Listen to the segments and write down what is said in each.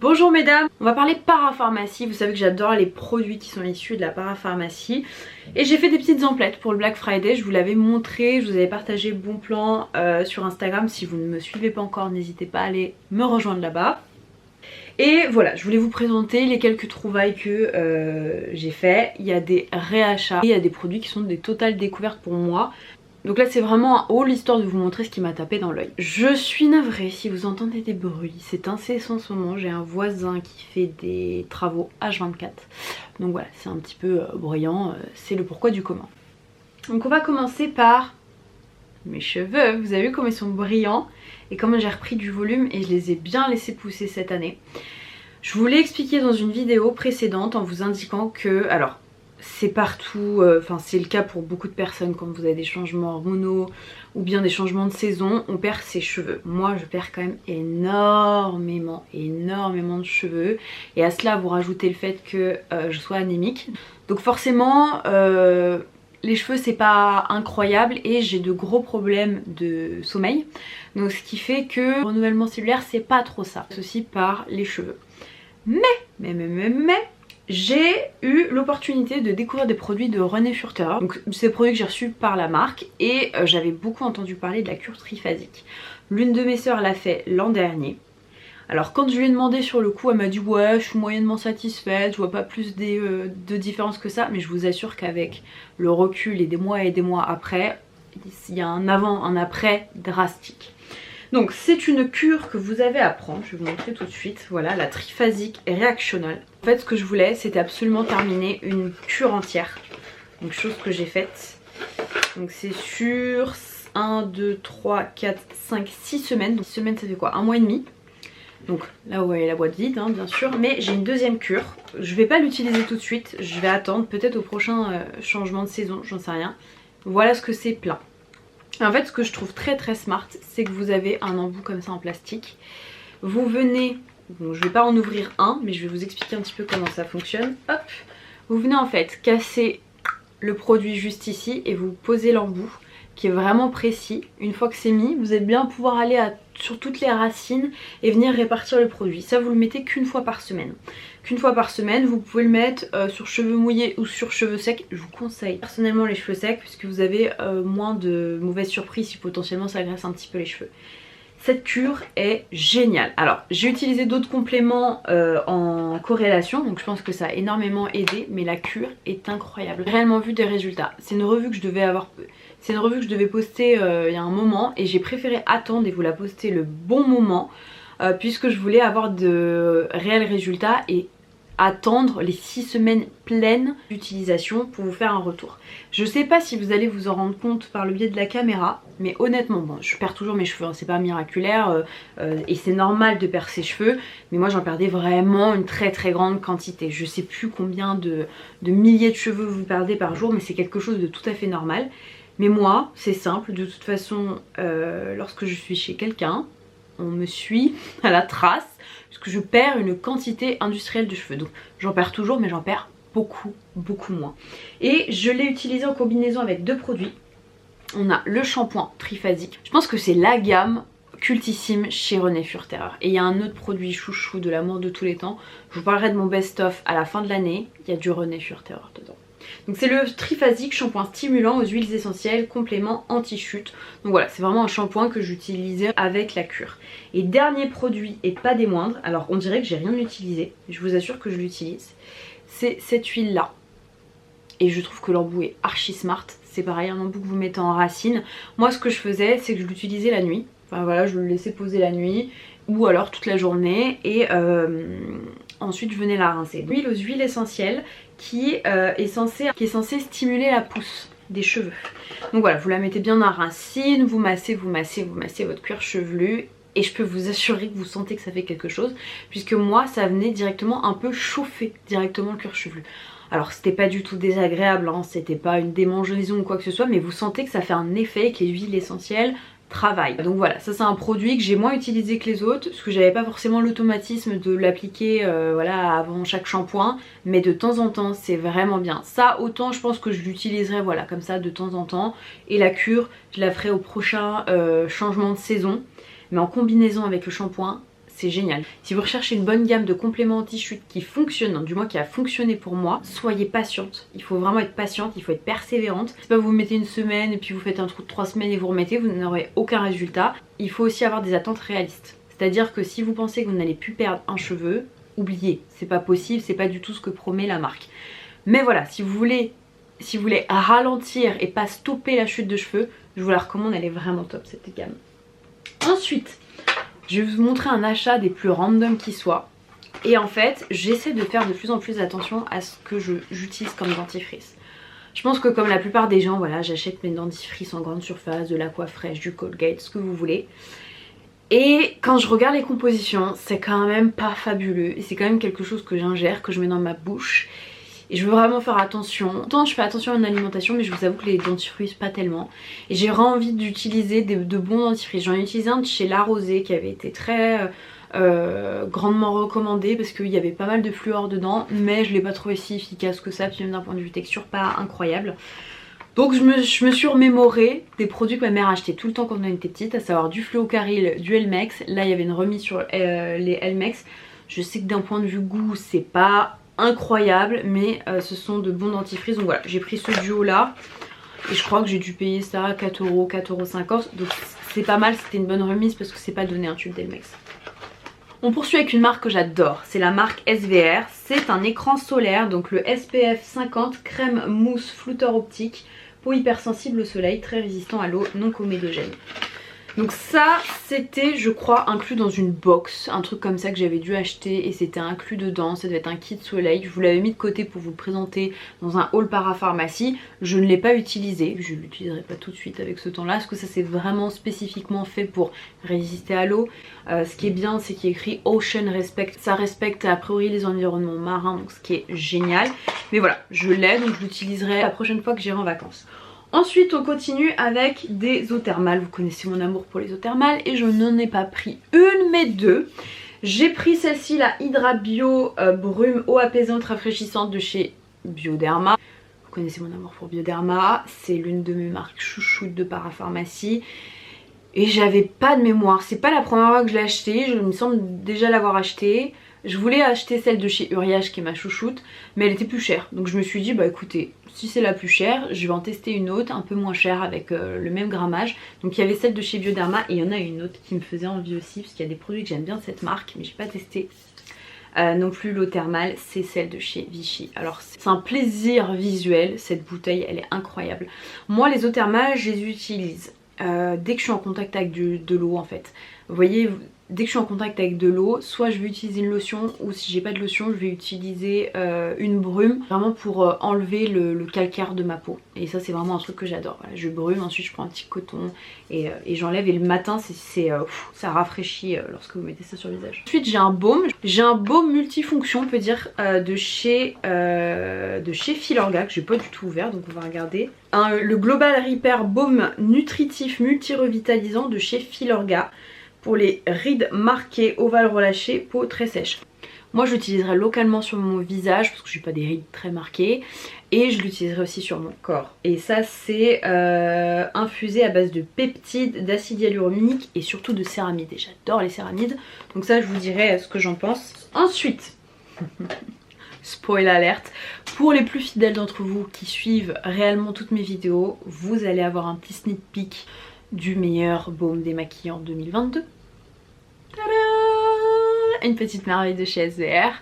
Bonjour mesdames, on va parler parapharmacie. Vous savez que j'adore les produits qui sont issus de la parapharmacie. Et j'ai fait des petites emplettes pour le Black Friday, je vous l'avais montré, je vous avais partagé le bon plan sur Instagram. Si vous ne me suivez pas encore, n'hésitez pas à aller me rejoindre là-bas. Et voilà, je voulais vous présenter les quelques trouvailles que j'ai fait. Il y a des réachats, il y a des produits qui sont des totales découvertes pour moi. Donc là c'est vraiment un haul histoire de vous montrer ce qui m'a tapé dans l'œil. Je suis navrée si vous entendez des bruits, c'est incessant en ce moment, j'ai un voisin qui fait des travaux H24. Donc voilà, c'est un petit peu bruyant, c'est le pourquoi du comment. Donc on va commencer par mes cheveux, vous avez vu comme ils sont brillants et comment j'ai repris du volume et je les ai bien laissés pousser cette année. Je vous l'ai expliqué dans une vidéo précédente en vous indiquant que, alors c'est partout, enfin c'est le cas pour beaucoup de personnes quand vous avez des changements hormonaux ou bien des changements de saison, on perd ses cheveux. Moi je perds quand même énormément de cheveux et à cela vous rajoutez le fait que je sois anémique. Donc forcément les cheveux c'est pas incroyable et j'ai de gros problèmes de sommeil. Donc ce qui fait que le renouvellement cellulaire c'est pas trop ça. Ceci par les cheveux. Mais j'ai eu l'opportunité de découvrir des produits de René Furter. Donc c'est des produits que j'ai reçus par la marque et j'avais beaucoup entendu parler de la cure triphasique. L'une de mes sœurs l'a fait l'an dernier. Alors quand je lui ai demandé sur le coup, elle m'a dit ouais je suis moyennement satisfaite, je vois pas plus de différence que ça, mais je vous assure qu'avec le recul et des mois après, il y a un avant, un après drastique. Donc c'est une cure que vous avez à prendre, je vais vous montrer tout de suite, voilà la triphasique Reactional. En fait ce que je voulais c'était absolument terminer une cure entière, donc chose que j'ai faite. Donc c'est sur 1, 2, 3, 4, 5, 6 semaines, donc 6 semaines ça fait quoi, un mois et demi. Donc là vous voyez la boîte vide hein, bien sûr, mais j'ai une deuxième cure, je vais pas l'utiliser tout de suite, je vais attendre peut-être au prochain changement de saison, j'en sais rien. Voilà ce que c'est plein. En fait ce que je trouve très smart c'est que vous avez un embout comme ça en plastique. Vous venez, bon je vais pas en ouvrir un mais je vais vous expliquer un petit peu comment ça fonctionne. Hop, vous venez en fait casser le produit juste ici et vous posez l'embout qui est vraiment précis. Une fois que c'est mis vous allez bien pouvoir aller sur toutes les racines et venir répartir le produit. Ça vous le mettez qu'une fois par semaine. Vous pouvez le mettre sur cheveux mouillés ou sur cheveux secs. Je vous conseille personnellement les cheveux secs puisque vous avez moins de mauvaises surprises si potentiellement ça graisse un petit peu les cheveux. Cette cure est géniale. Alors j'ai utilisé d'autres compléments en corrélation donc je pense que ça a énormément aidé, mais la cure est incroyable. J'ai réellement vu des résultats. C'est une revue que je devais poster il y a un moment et j'ai préféré attendre et vous la poster le bon moment puisque je voulais avoir de réels résultats et attendre les 6 semaines pleines d'utilisation pour vous faire un retour. Je sais pas si vous allez vous en rendre compte par le biais de la caméra, mais honnêtement, bon, je perds toujours mes cheveux, hein, c'est pas miraculaire et c'est normal de perdre ses cheveux, mais moi j'en perdais vraiment une très grande quantité. Je sais plus combien de milliers de cheveux vous perdez par jour, mais c'est quelque chose de tout à fait normal. Mais moi, c'est simple, de toute façon, lorsque je suis chez quelqu'un, on me suit à la trace puisque je perds une quantité industrielle de cheveux. Donc j'en perds toujours mais j'en perds beaucoup moins. Et je l'ai utilisé en combinaison avec deux produits. On a le shampoing triphasique. Je pense que c'est la gamme cultissime chez René Furter. Et il y a un autre produit chouchou de l'amour de tous les temps. Je vous parlerai de mon best-of à la fin de l'année. Il y a du René Furter dedans. Donc c'est le triphasique shampoing stimulant aux huiles essentielles, complément anti-chute. Donc voilà, c'est vraiment un shampoing que j'utilisais avec la cure. Et dernier produit, et pas des moindres, alors on dirait que j'ai rien utilisé, je vous assure que je l'utilise, c'est cette huile là. Et je trouve que l'embout est archi smart, c'est pareil, un embout que vous mettez en racine. Moi ce que je faisais, c'est que je l'utilisais la nuit, enfin voilà, je le laissais poser la nuit, ou alors toute la journée, et ensuite je venais la rincer. L'huile aux huiles essentielles qui est censée stimuler la pousse des cheveux. Donc voilà, vous la mettez bien en racine, vous massez votre cuir chevelu et je peux vous assurer que vous sentez que ça fait quelque chose puisque moi ça venait directement un peu chauffer directement le cuir chevelu. Alors c'était pas du tout désagréable, hein, c'était pas une démangeaison ou quoi que ce soit, mais vous sentez que ça fait un effet, que les huiles essentielles travail. Donc voilà, ça c'est un produit que j'ai moins utilisé que les autres parce que j'avais pas forcément l'automatisme de l'appliquer voilà, avant chaque shampoing, mais de temps en temps c'est vraiment bien. Ça autant je pense que je l'utiliserai voilà comme ça de temps en temps, et la cure je la ferai au prochain changement de saison, mais en combinaison avec le shampoing c'est génial. Si vous recherchez une bonne gamme de compléments anti-chute qui fonctionne, du moins qui a fonctionné pour moi, soyez patiente. Il faut vraiment être patiente, il faut être persévérante. C'est pas vous mettez une semaine et puis vous faites un trou de 3 semaines et vous remettez, vous n'aurez aucun résultat. Il faut aussi avoir des attentes réalistes. C'est-à-dire que si vous pensez que vous n'allez plus perdre un cheveu, oubliez, c'est pas possible, c'est pas du tout ce que promet la marque. Mais voilà, si vous voulez ralentir et pas stopper la chute de cheveux, je vous la recommande, elle est vraiment top cette gamme. Ensuite, je vais vous montrer un achat des plus random qui soit. Et en fait, j'essaie de faire de plus en plus attention à ce que j'utilise comme dentifrice. Je pense que comme la plupart des gens, voilà, j'achète mes dentifrices en grande surface, de l'Aquafresh, du Colgate, ce que vous voulez. Et quand je regarde les compositions, c'est quand même pas fabuleux. Et c'est quand même quelque chose que j'ingère, que je mets dans ma bouche. Et je veux vraiment faire attention. Autant je fais attention à mon alimentation, mais je vous avoue que les dentifrices pas tellement. Et j'ai vraiment envie d'utiliser de bons dentifrices. J'en ai utilisé un de chez La Rosée qui avait été très grandement recommandé parce qu'il y avait pas mal de fluor dedans, mais je l'ai pas trouvé si efficace que ça, puis même d'un point de vue texture pas incroyable. Donc je me suis remémoré des produits que ma mère achetait tout le temps quand on était petite, à savoir du Fluocaril, du Elmex. Là il y avait une remise sur les Elmex. Je sais que d'un point de vue goût c'est pas incroyable, mais ce sont de bons dentifrices. Donc voilà, j'ai pris ce duo là et je crois que j'ai dû payer ça 4 €, 4,50 €. Donc c'est pas mal, c'était une bonne remise parce que c'est pas donné un tube d'Elmex. On poursuit avec une marque que j'adore, c'est la marque SVR. C'est un écran solaire, donc le SPF 50 crème mousse flouteur optique, peau hypersensible au soleil, très résistant à l'eau, non comédogène. Donc ça c'était je crois inclus dans une box, un truc comme ça que j'avais dû acheter et c'était inclus dedans, ça devait être un kit soleil. Je vous l'avais mis de côté pour vous le présenter dans un haul parapharmacie. Je ne l'ai pas utilisé, je ne l'utiliserai pas tout de suite avec ce temps là parce que ça c'est vraiment spécifiquement fait pour résister à l'eau. Ce qui est bien c'est qu'il y a écrit Ocean Respect, ça respecte a priori les environnements marins, donc ce qui est génial. Mais voilà, je l'ai donc je l'utiliserai la prochaine fois que j'irai en vacances. Ensuite on continue avec des eaux thermales, vous connaissez mon amour pour les eaux thermales et je n'en ai pas pris une mais deux. J'ai pris celle-ci, la Hydra Bio Brume eau apaisante rafraîchissante de chez Bioderma. Vous connaissez mon amour pour Bioderma, c'est l'une de mes marques chouchoutes de parapharmacie. Et j'avais pas de mémoire, c'est pas la première fois que je l'ai acheté, je me semble déjà l'avoir acheté. Je voulais acheter celle de chez Uriage qui est ma chouchoute, mais elle était plus chère. Donc je me suis dit bah écoutez, si c'est la plus chère, je vais en tester une autre un peu moins chère avec le même grammage. Donc il y avait celle de chez Bioderma et il y en a une autre qui me faisait envie aussi parce qu'il y a des produits que j'aime bien de cette marque mais j'ai pas testé. Non plus l'eau thermale, c'est celle de chez Vichy. Alors c'est un plaisir visuel, cette bouteille elle est incroyable. Moi les eaux thermales je les utilise dès que je suis en contact avec de l'eau en fait. Vous voyez, dès que je suis en contact avec de l'eau, soit je vais utiliser une lotion ou si j'ai pas de lotion je vais utiliser une brume vraiment pour enlever le calcaire de ma peau. Et ça c'est vraiment un truc que j'adore. Voilà, je brume, ensuite je prends un petit coton et j'enlève et le matin ça rafraîchit lorsque vous mettez ça sur le visage. Ensuite j'ai un baume multifonction on peut dire de chez Filorga que j'ai pas du tout ouvert donc on va regarder. Le Global Repair Baume nutritif multi-revitalisant de chez Filorga. Pour les rides marquées, ovales relâchées, peau très sèche. Moi je l'utiliserai localement sur mon visage parce que j'ai pas des rides très marquées. Et je l'utiliserai aussi sur mon corps. Et ça c'est infusé à base de peptides, d'acide hyaluronique et surtout de céramides. Et j'adore les céramides. Donc ça je vous dirai ce que j'en pense. Ensuite, spoil alerte, pour les plus fidèles d'entre vous qui suivent réellement toutes mes vidéos, vous allez avoir un petit sneak peek du meilleur baume démaquillant 2022. Tadam! Une petite merveille de chez SVR.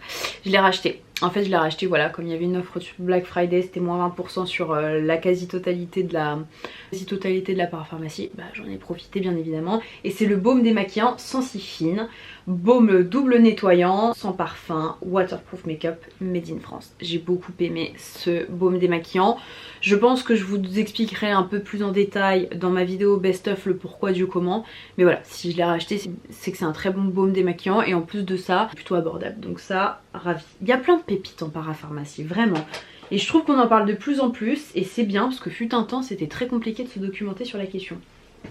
Je l'ai racheté. En fait je l'ai racheté voilà comme il y avait une offre sur Black Friday, c'était moins 20% sur la quasi-totalité de la parapharmacie. Bah, j'en ai profité bien évidemment. Et c'est le baume démaquillant Sensifine. Baume double nettoyant, sans parfum, waterproof make-up, made in France. J'ai beaucoup aimé ce baume démaquillant. Je pense que je vous expliquerai un peu plus en détail dans ma vidéo best of le pourquoi du comment. Mais voilà, si je l'ai racheté, c'est que c'est un très bon baume démaquillant et en plus de ça, plutôt abordable. Donc ça, ravi. Il y a plein de pépites en parapharmacie, vraiment. Et je trouve qu'on en parle de plus en plus et c'est bien parce que fut un temps, c'était très compliqué de se documenter sur la question.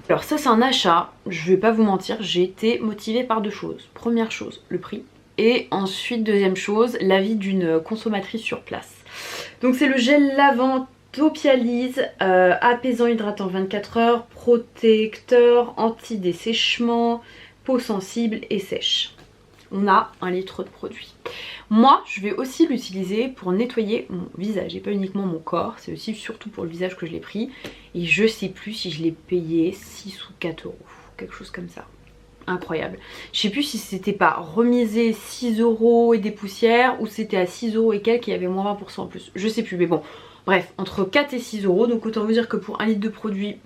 Alors ça c'est un achat, je vais pas vous mentir, j'ai été motivée par deux choses. Première chose, le prix. Et ensuite, deuxième chose, l'avis d'une consommatrice sur place. Donc c'est le gel lavant Topialise, apaisant hydratant 24 heures, protecteur, anti-dessèchement, peau sensible et sèche. on a 1 litre de produit. Moi je vais aussi l'utiliser pour nettoyer mon visage et pas uniquement mon corps, c'est aussi surtout pour le visage que je l'ai pris. Et je sais plus si je l'ai payé 6 ou 4 euros, quelque chose comme ça. Incroyable. Je sais plus si c'était pas remisé 6 euros et des poussières ou c'était à 6 euros et quelques, il y avait moins 20% en plus. Je sais plus, mais bon. Bref, entre 4 et 6 euros. Donc autant vous dire que pour 1 litre de produit,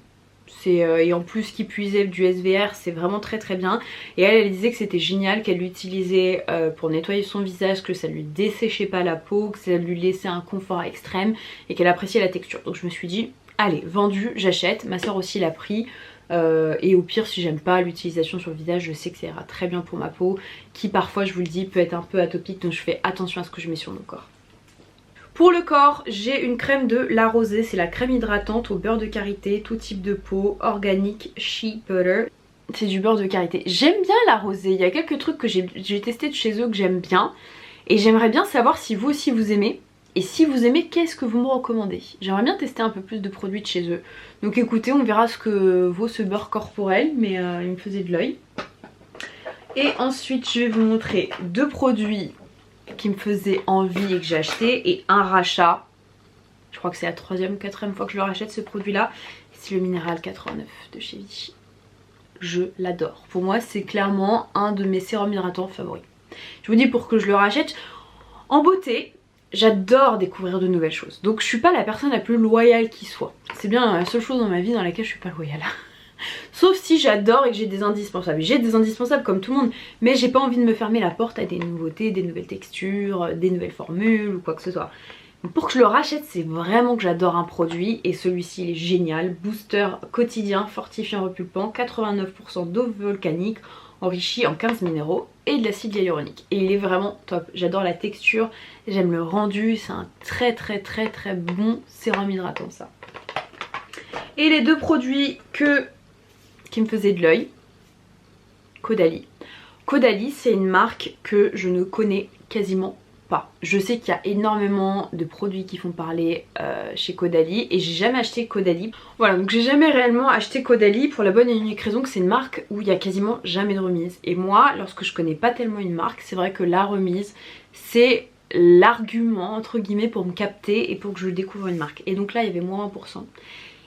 c'est et en plus qui puisait du SVR, c'est vraiment très très bien. Et elle disait que c'était génial, qu'elle l'utilisait pour nettoyer son visage, que ça lui desséchait pas la peau, que ça lui laissait un confort extrême et qu'elle appréciait la texture. Donc je me suis dit, allez, vendu, j'achète. Ma soeur aussi l'a pris. Et au pire, si j'aime pas l'utilisation sur le visage, je sais que ça ira très bien pour ma peau, qui parfois, je vous le dis, peut être un peu atopique, donc je fais attention à ce que je mets sur mon corps. Pour le corps, j'ai une crème de La Rosée, c'est la crème hydratante au beurre de karité, tout type de peau, organique, shea butter. C'est du beurre de karité. J'aime bien La Rosée, il y a quelques trucs que j'ai testé de chez eux que j'aime bien, et j'aimerais bien savoir si vous aussi vous aimez. Et si vous aimez, qu'est-ce que vous me recommandez? J'aimerais bien tester un peu plus de produits de chez eux. Donc écoutez, on verra ce que vaut ce beurre corporel, mais il me faisait de l'œil. Et ensuite, je vais vous montrer 2 produits qui me faisaient envie et que j'ai acheté, et un rachat. Je crois que c'est la 3e ou 4e fois que je le rachète, ce produit-là. C'est le Minéral 89 de chez Vichy. Je l'adore. Pour moi, c'est clairement un de mes sérums hydratants favoris. Je vous dis pour que je le rachète. En beauté, j'adore découvrir de nouvelles choses. Donc je suis pas la personne la plus loyale qui soit. C'est bien la seule chose dans ma vie dans laquelle je suis pas loyale. Sauf si j'adore et que j'ai des indispensables. J'ai des indispensables comme tout le monde, mais j'ai pas envie de me fermer la porte à des nouveautés, des nouvelles textures, des nouvelles formules ou quoi que ce soit. Donc pour que je le rachète, c'est vraiment que j'adore un produit, et celui-ci il est génial. Booster quotidien fortifiant repulpant, 89% d'eau volcanique, enrichi en 15 minéraux et de l'acide hyaluronique. Et il est vraiment top, j'adore la texture, j'aime le rendu, c'est un très bon sérum hydratant ça. Et les 2 produits qui me faisaient de l'œil, Caudalie. Caudalie, c'est une marque que je ne connais quasiment pas. Je sais qu'il y a énormément de produits qui font parler chez Caudalie, et j'ai jamais acheté Caudalie. Voilà, donc j'ai jamais réellement acheté Caudalie pour la bonne et unique raison que c'est une marque où il y a quasiment jamais de remise. Et moi, lorsque je connais pas tellement une marque, c'est vrai que la remise, c'est l'argument entre guillemets pour me capter et pour que je découvre une marque. Et donc là, il y avait moins 1%.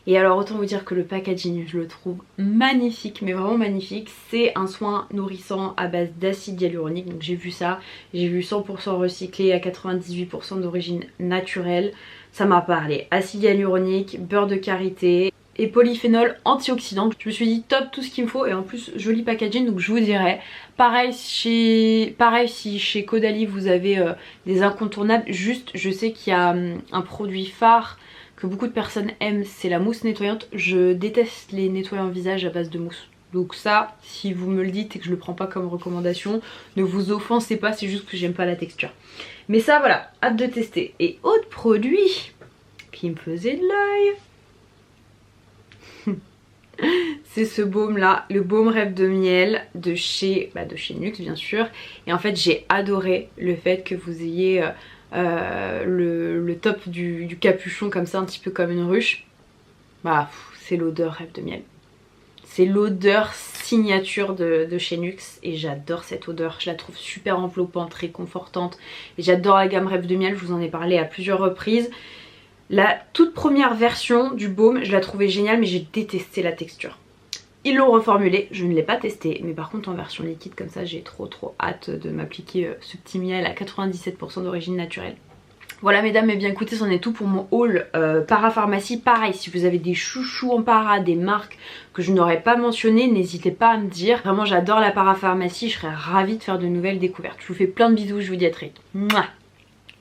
Et alors autant vous dire que le packaging, je le trouve magnifique, mais vraiment magnifique. C'est un soin nourrissant à base d'acide hyaluronique, donc j'ai vu ça. J'ai vu 100% recyclé à 98% d'origine naturelle. Ça m'a parlé. Acide hyaluronique, beurre de karité et polyphénol antioxydant. Je me suis dit top, tout ce qu'il me faut, et en plus joli packaging, donc je vous dirais. Pareil si chez Caudalie vous avez des incontournables, juste je sais qu'il y a un produit phare que beaucoup de personnes aiment, c'est la mousse nettoyante. Je déteste les nettoyants visage à base de mousse. Donc ça, si vous me le dites et que je le prends pas comme recommandation, ne vous offensez pas, c'est juste que j'aime pas la texture. Mais ça voilà, hâte de tester. Et autre produit qui me faisait de l'œil, c'est ce baume là, le baume Rêve de Miel de chez NYX bien sûr. Et en fait j'ai adoré le fait que vous ayez le top du capuchon comme ça, un petit peu comme une ruche. Bah c'est l'odeur Rêve de Miel. C'est l'odeur signature de chez NYX et j'adore cette odeur. Je la trouve super enveloppante, réconfortante. Et j'adore la gamme Rêve de Miel, je vous en ai parlé à plusieurs reprises. La toute première version du baume, je la trouvais géniale, mais j'ai détesté la texture. Ils l'ont reformulé, je ne l'ai pas testé, mais par contre en version liquide comme ça, j'ai trop hâte de m'appliquer ce petit miel à 97% d'origine naturelle. Voilà mesdames, et bien écoutez, c'en est tout pour mon haul parapharmacie. Pareil, si vous avez des chouchous en para, des marques que je n'aurais pas mentionnées, n'hésitez pas à me dire. Vraiment j'adore la parapharmacie, je serais ravie de faire de nouvelles découvertes. Je vous fais plein de bisous, je vous dis à très vite. Mouah.